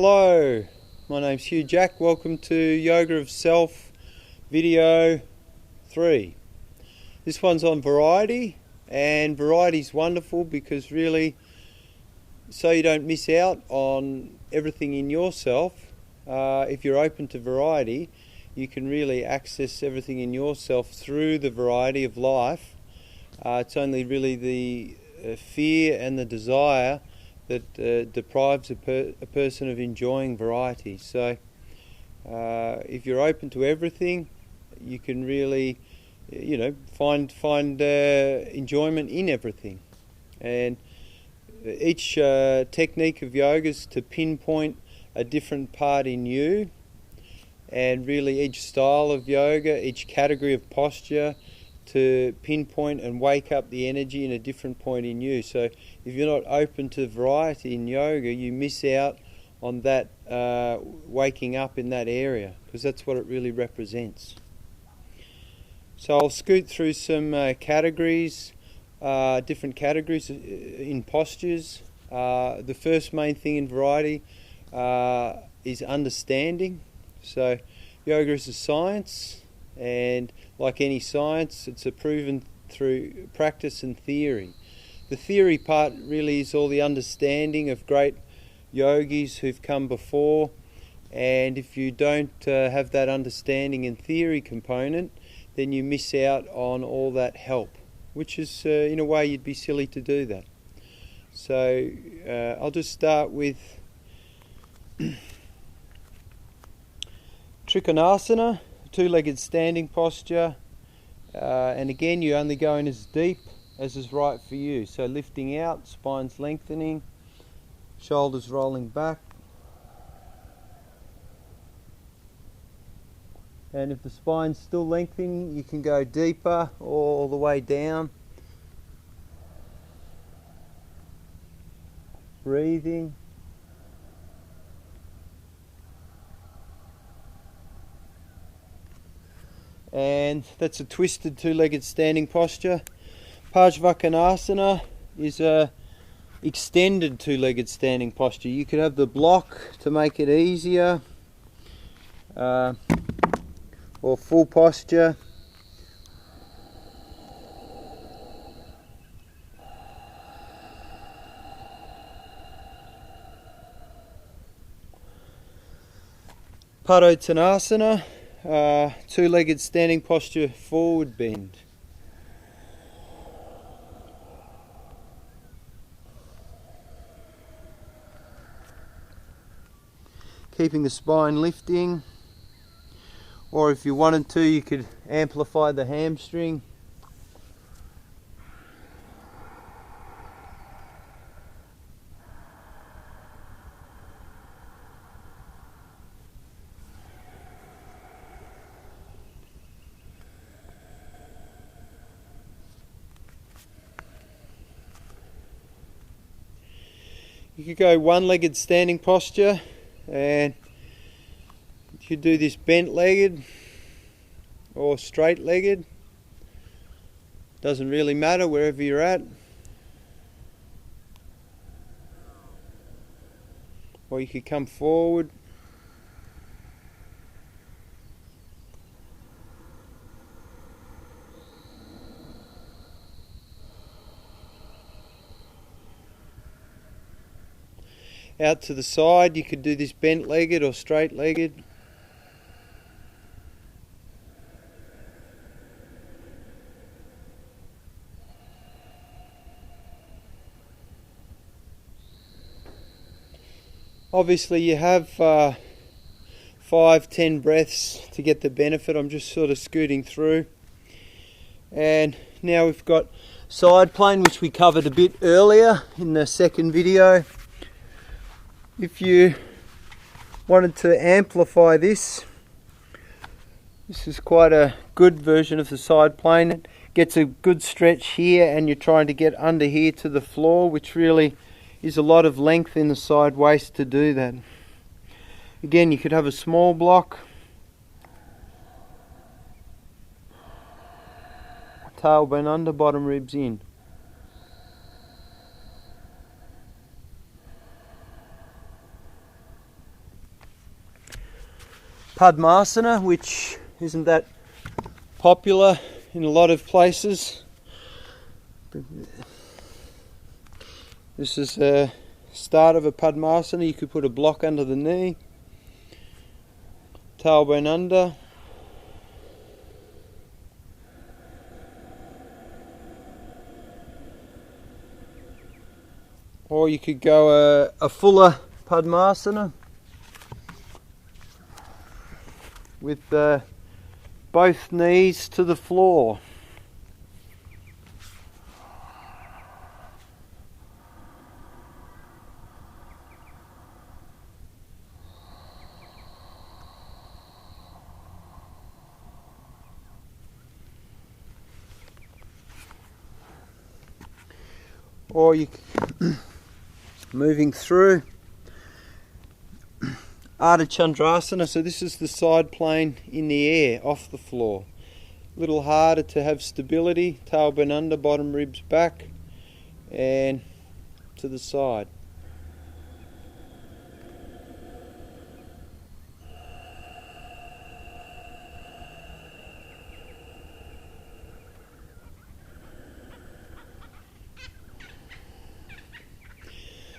Hello, my name's Hugh Jack. Welcome to Yoga of Self video 3. This one's on variety, and variety's wonderful because really, so you don't miss out on everything in yourself, if you're open to variety, you can really access everything in yourself through the variety of life. It's only really the fear and the desire that deprives a person of enjoying variety. So if you're open to everything, you can really, find enjoyment in everything. And each technique of yoga is to pinpoint a different part in you, and really each style of yoga, each category of posture, to pinpoint and wake up the energy in a different point in you. So if you're not open to variety in yoga, you miss out on that waking up in that area, because that's what it really represents. So I'll scoot through some categories, different categories in postures. The first main thing in variety is understanding. So yoga is a science, and like any science, it's proven through practice and theory. The theory part really is all the understanding of great yogis who've come before, and if you don't have that understanding and theory component, then you miss out on all that help, which is, in a way, you'd be silly to do that. So I'll just start with Trikonasana, two-legged standing posture, and again you're only going as deep as is right for you. So lifting out, spine's lengthening, shoulders rolling back, and if the spine's still lengthening, you can go deeper all the way down. Breathing. And that's a twisted two-legged standing posture. Pajvakonasana is a extended two-legged standing posture. You could have the block to make it easier, or full posture. Padottanasana, two-legged standing posture, forward bend. Keeping the spine lifting, or if you wanted to, you could amplify the hamstring. You could go one-legged standing posture, and you could do this bent-legged or straight-legged. Doesn't really matter wherever you're at. Or you could come forward. Out to the side, you could do this bent-legged or straight-legged. Obviously you have 5-10 breaths to get the benefit. I'm just sort of scooting through. And now we've got side plane, which we covered a bit earlier in the second video. If you wanted to amplify this, this is quite a good version of the side plane. It gets a good stretch here, and you're trying to get under here to the floor, which really is a lot of length in the side waist to do that. Again, you could have a small block. Tailbone under, bottom ribs in. Padmasana, which isn't that popular in a lot of places. This is a start of a Padmasana. You could put a block under the knee, tailbone under. Or you could go a fuller Padmasana with both knees to the floor. Or you moving through Ardha Chandrasana. So this is the side plane in the air, off the floor. A little harder to have stability. Tailbone under, bottom ribs back, and to the side.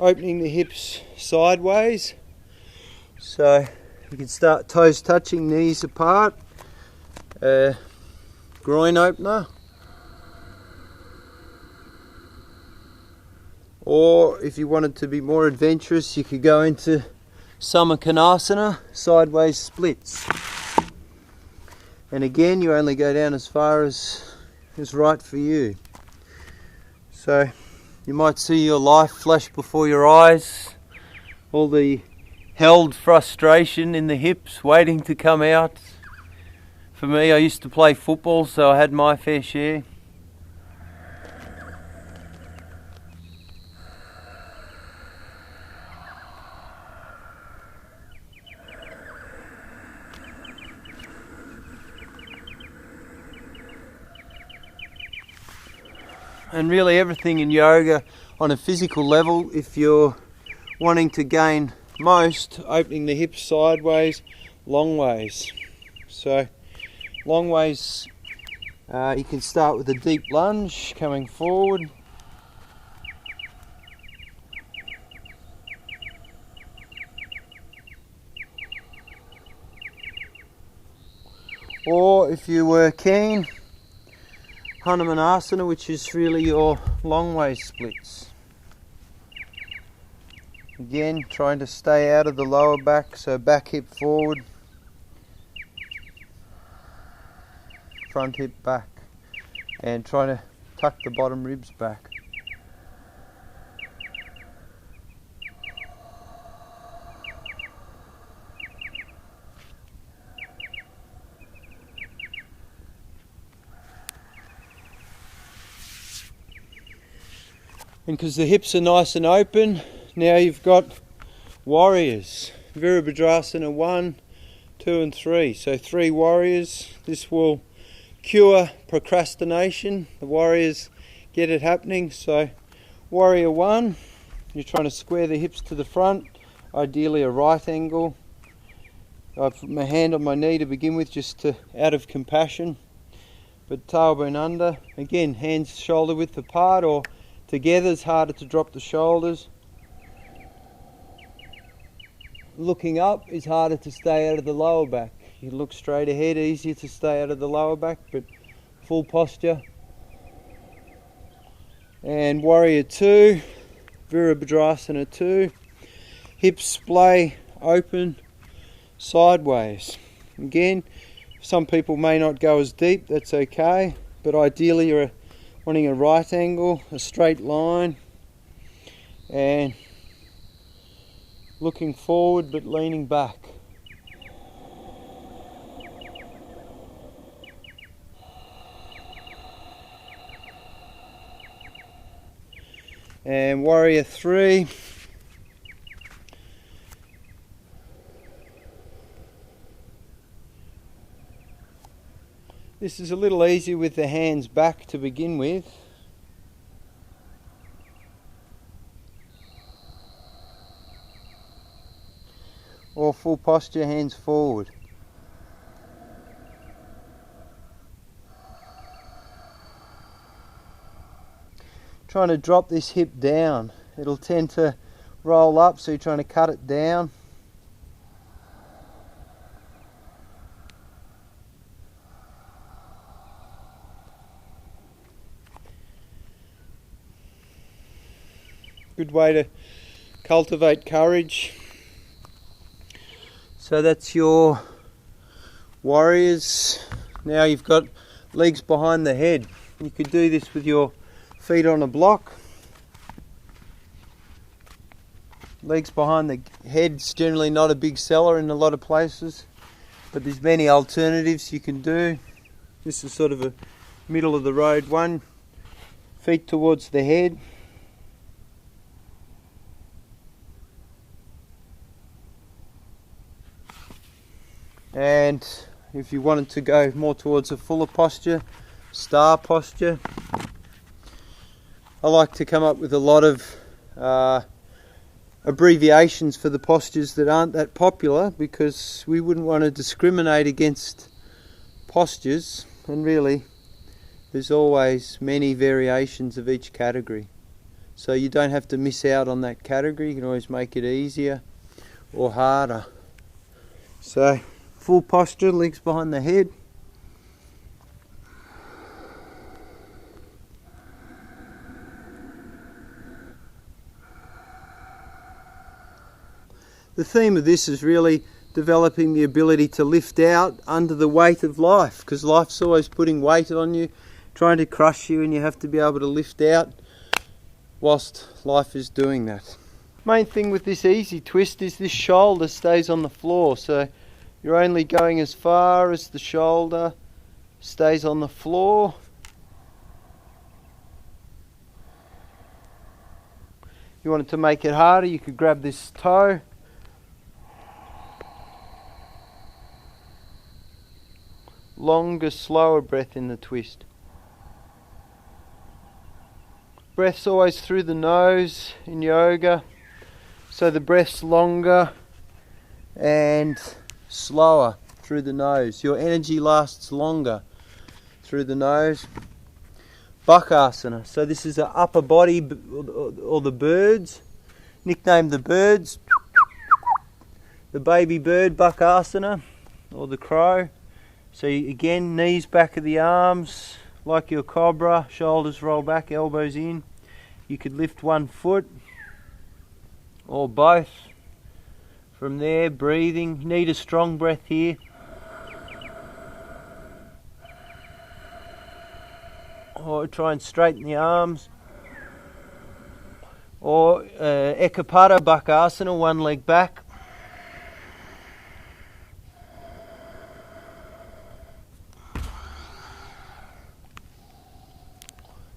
Opening the hips sideways, so you can start toes touching, knees apart, groin opener, or if you wanted to be more adventurous you could go into Samakhanasana, sideways splits, and again you only go down as far as is right for you. So you might see your life flash before your eyes, all the held frustration in the hips waiting to come out. For me, I used to play football, so I had my fair share. And really everything in yoga on a physical level, if you're wanting to gain most, opening the hips sideways, long ways. So long ways, you can start with a deep lunge, coming forward. Or if you were keen, Hanumanasana, which is really your long way splits. Again, trying to stay out of the lower back, so back hip forward, front hip back, and trying to tuck the bottom ribs back. And because the hips are nice and open, now you've got warriors. Virabhadrasana 1, 2 and 3. So 3 warriors. This will cure procrastination. The warriors get it happening. So warrior 1, you're trying to square the hips to the front, ideally a right angle. I put my hand on my knee to begin with, just out of compassion. But tailbone under. Again, hands shoulder width apart, or together is harder to drop the shoulders. Looking up is harder to stay out of the lower back. You look straight ahead, easier to stay out of the lower back, but full posture. And warrior 2, Virabhadrasana 2. Hips splay open sideways. Again, some people may not go as deep, that's okay, but ideally you're wanting a right angle, a straight line, and looking forward but leaning back. And warrior 3. This is a little easier with the hands back to begin with. Or full posture, hands forward. trying to drop this hip down. It'll tend to roll up, so you're trying to cut it down. Good way to cultivate courage. So that's your warriors. Now you've got legs behind the head. You could do this with your feet on a block. Legs behind the head's generally not a big seller in a lot of places, but there's many alternatives you can do. This is sort of a middle of the road one. Feet towards the head. And if you wanted to go more towards a fuller posture, star posture. I like to come up with a lot of abbreviations for the postures that aren't that popular, because we wouldn't want to discriminate against postures, and really there's always many variations of each category. So you don't have to miss out on that category. You can always make it easier or harder. So full posture, legs behind the head. The theme of this is really developing the ability to lift out under the weight of life, because life's always putting weight on you, trying to crush you, and you have to be able to lift out whilst life is doing that. Main thing with this easy twist is this shoulder stays on the floor, so you're only going as far as the shoulder stays on the floor. If you wanted to make it harder, you could grab this toe. Longer, slower breath in the twist. Breath's always through the nose in yoga, so the breath's longer and slower through the nose. Your energy lasts longer through the nose. Bakasana. So this is an upper body, or the birds, nicknamed the birds. The baby bird Bakasana, or the crow. So again, knees back of the arms, like your cobra, shoulders roll back, elbows in. You could lift one foot or both. From there, breathing. You need a strong breath here. Or try and straighten the arms. Or Ekapada Bakasana, one leg back.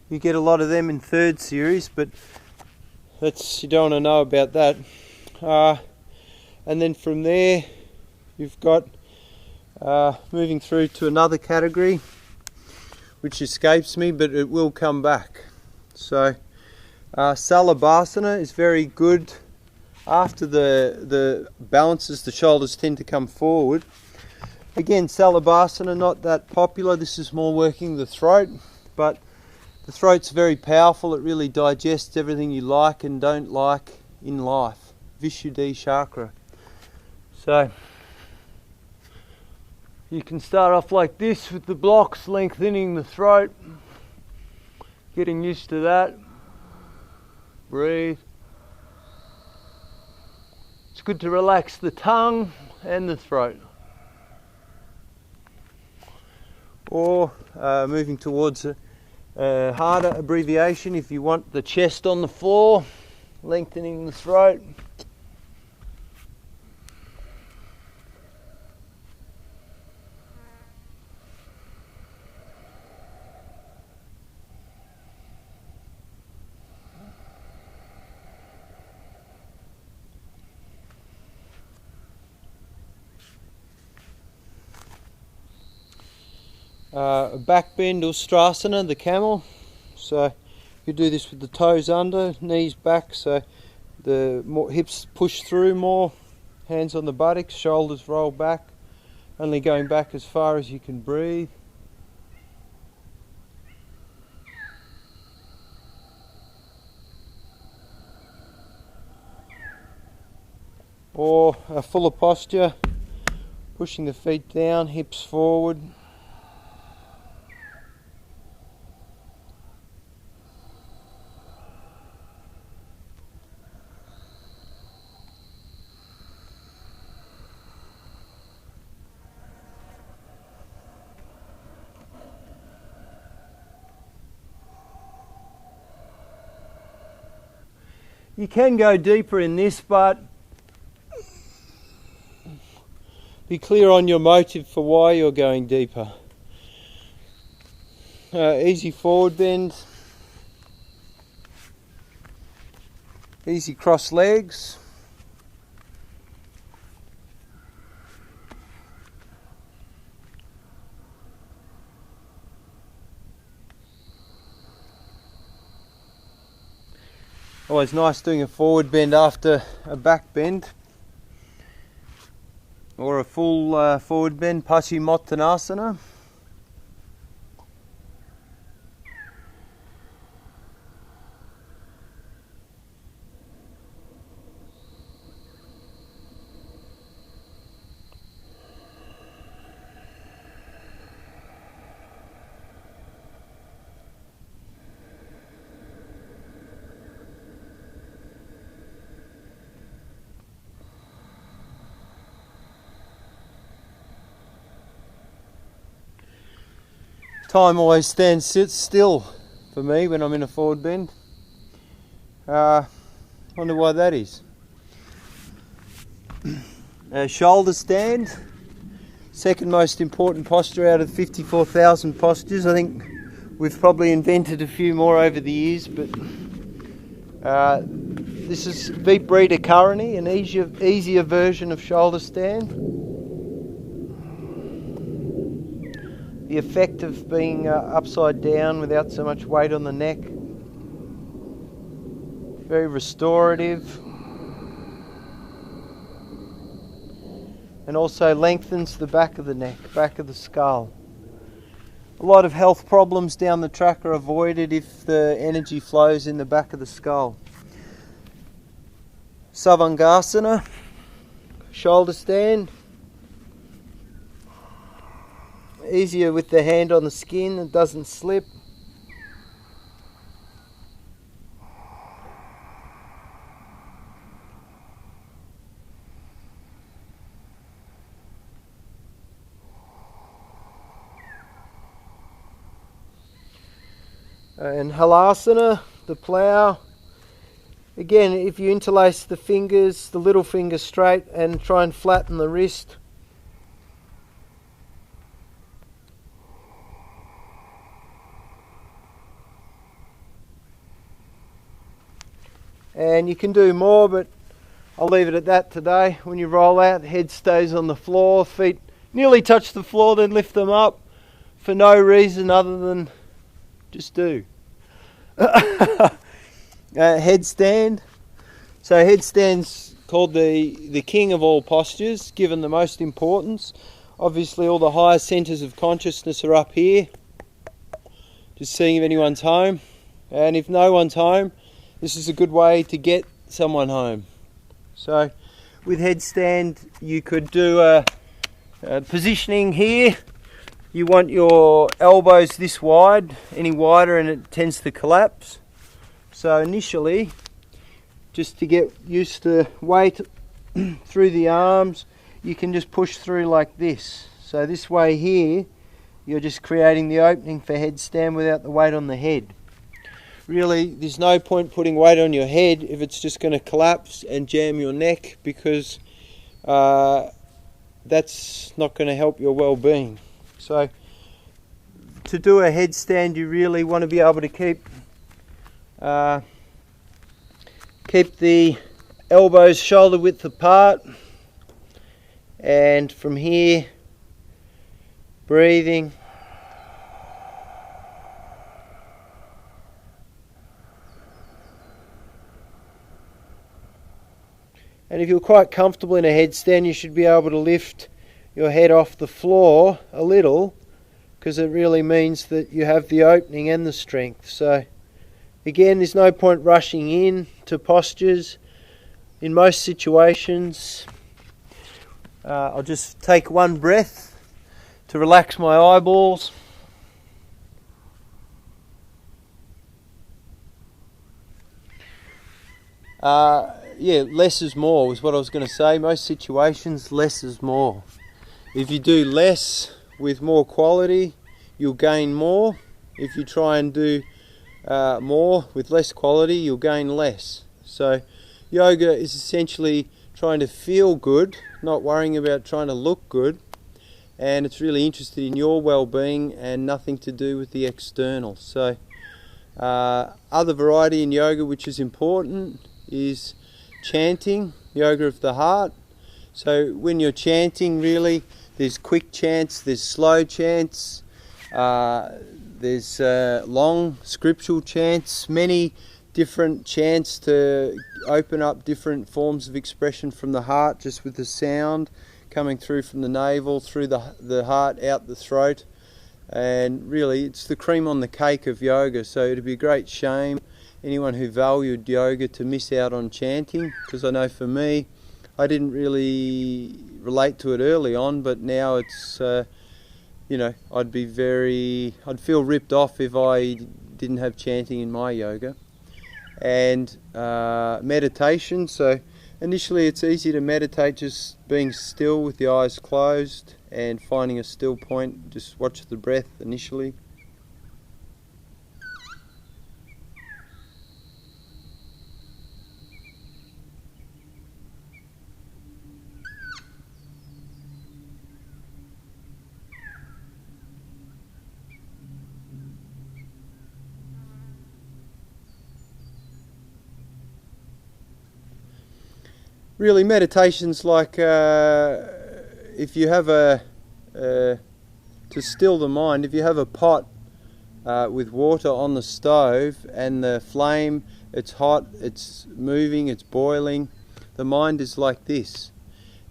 You get a lot of them in third series, but you don't want to know about that. And then from there, you've got moving through to another category, which escapes me, but it will come back. So Salabhasana is very good. After the balances, the shoulders tend to come forward. Again, Salabhasana, not that popular. This is more working the throat, but the throat's very powerful. It really digests everything you like and don't like in life. Vishuddhi chakra. So you can start off like this with the blocks, lengthening the throat, getting used to that. Breathe. It's good to relax the tongue and the throat. Or moving towards a harder abbreviation, if you want the chest on the floor, lengthening the throat. Back bend or strasana, the camel. So you do this with the toes under, knees back, so the hips push through more, hands on the buttocks, shoulders roll back, only going back as far as you can breathe. or a fuller posture, pushing the feet down, hips forward. You can go deeper in this, but be clear on your motive for why you're going deeper. Easy forward bend, easy cross legs. Always nice doing a forward bend after a back bend, or a full forward bend, Paschimottanasana. Time always stands still for me when I'm in a forward bend. Wonder why that is. Shoulder stand, second most important posture out of 54,000 postures. I think we've probably invented a few more over the years, but this is Viparita Karani, an easier version of shoulder stand. The effect of being upside down without so much weight on the neck. Very restorative. And also lengthens the back of the neck, back of the skull. A lot of health problems down the track are avoided if the energy flows in the back of the skull. Savangasana, shoulder stand. Easier with the hand on the skin, it doesn't slip. And Halasana, the plough. Again, if you interlace the fingers, the little finger straight, and try and flatten the wrist. And you can do more, but I'll leave it at that today. When you roll out, head stays on the floor, feet nearly touch the floor, then lift them up for no reason other than just do. Headstand. So headstand's called the king of all postures, given the most importance. Obviously all the higher centres of consciousness are up here. Just seeing if anyone's home. And if no one's home, this is a good way to get someone home. So with headstand you could do a positioning here. You want your elbows this wide, any wider and it tends to collapse. So initially, just to get used to weight through the arms, you can just push through like this. So this way here, you're just creating the opening for headstand without the weight on the head. Really, there's no point putting weight on your head if it's just going to collapse and jam your neck, because that's not going to help your well-being. So to do a headstand, you really want to be able to keep the elbows shoulder width apart, and from here, breathing. And if you're quite comfortable in a headstand, you should be able to lift your head off the floor a little, because it really means that you have the opening and the strength. So again, there's no point rushing in to postures. in most situations, I'll just take one breath to relax my eyeballs. Less is more was what I was going to say. Most situations, less is more. If you do less with more quality, you'll gain more. If you try and do more with less quality, you'll gain less. So yoga is essentially trying to feel good, not worrying about trying to look good, and it's really interested in your well-being and nothing to do with the external. So other variety in yoga which is important is chanting, yoga of the heart. So when you're chanting, really, there's quick chants, there's slow chants, there's long scriptural chants, many different chants to open up different forms of expression from the heart, just with the sound coming through from the navel, through the heart, out the throat. And really, it's the cream on the cake of yoga, so it'd be a great shame anyone who valued yoga to miss out on chanting, because I know for me, I didn't really relate to it early on, but now it's, I'd feel ripped off if I didn't have chanting in my yoga. And meditation, so initially it's easy to meditate just being still with the eyes closed and finding a still point, just watch the breath initially. Really, meditation's like if you have to still the mind, if you have a pot with water on the stove and the flame, it's hot, it's moving, it's boiling, the mind is like this.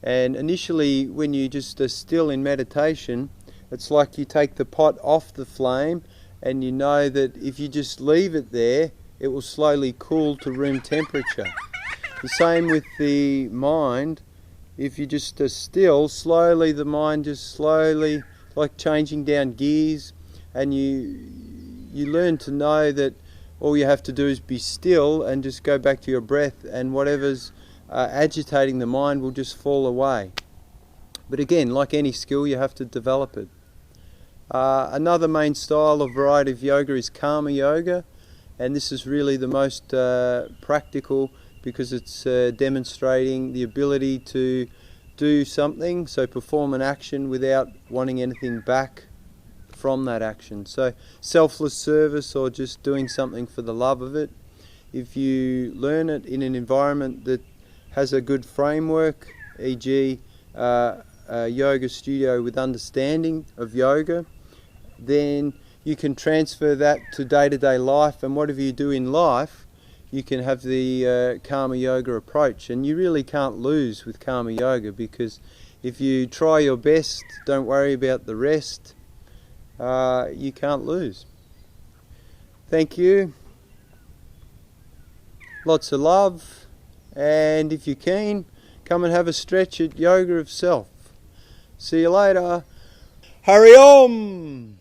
And initially, when you just are still in meditation, it's like you take the pot off the flame, and you know that if you just leave it there, it will slowly cool to room temperature. The same with the mind. If you just are still, slowly the mind just slowly, like changing down gears, and you learn to know that all you have to do is be still and just go back to your breath, and whatever's agitating the mind will just fall away. But again, like any skill, you have to develop it. Another main style of variety of yoga is karma yoga, and this is really the most practical, because it's demonstrating the ability to do something, so perform an action without wanting anything back from that action. So selfless service, or just doing something for the love of it. If you learn it in an environment that has a good framework, e.g. a yoga studio with understanding of yoga, then you can transfer that to day-to-day life, and whatever you do in life, you can have the karma yoga approach. And you really can't lose with karma yoga, because if you try your best, don't worry about the rest, you can't lose. Thank you. Lots of love. And if you're keen, come and have a stretch at Yoga of Self. See you later. Hari Om!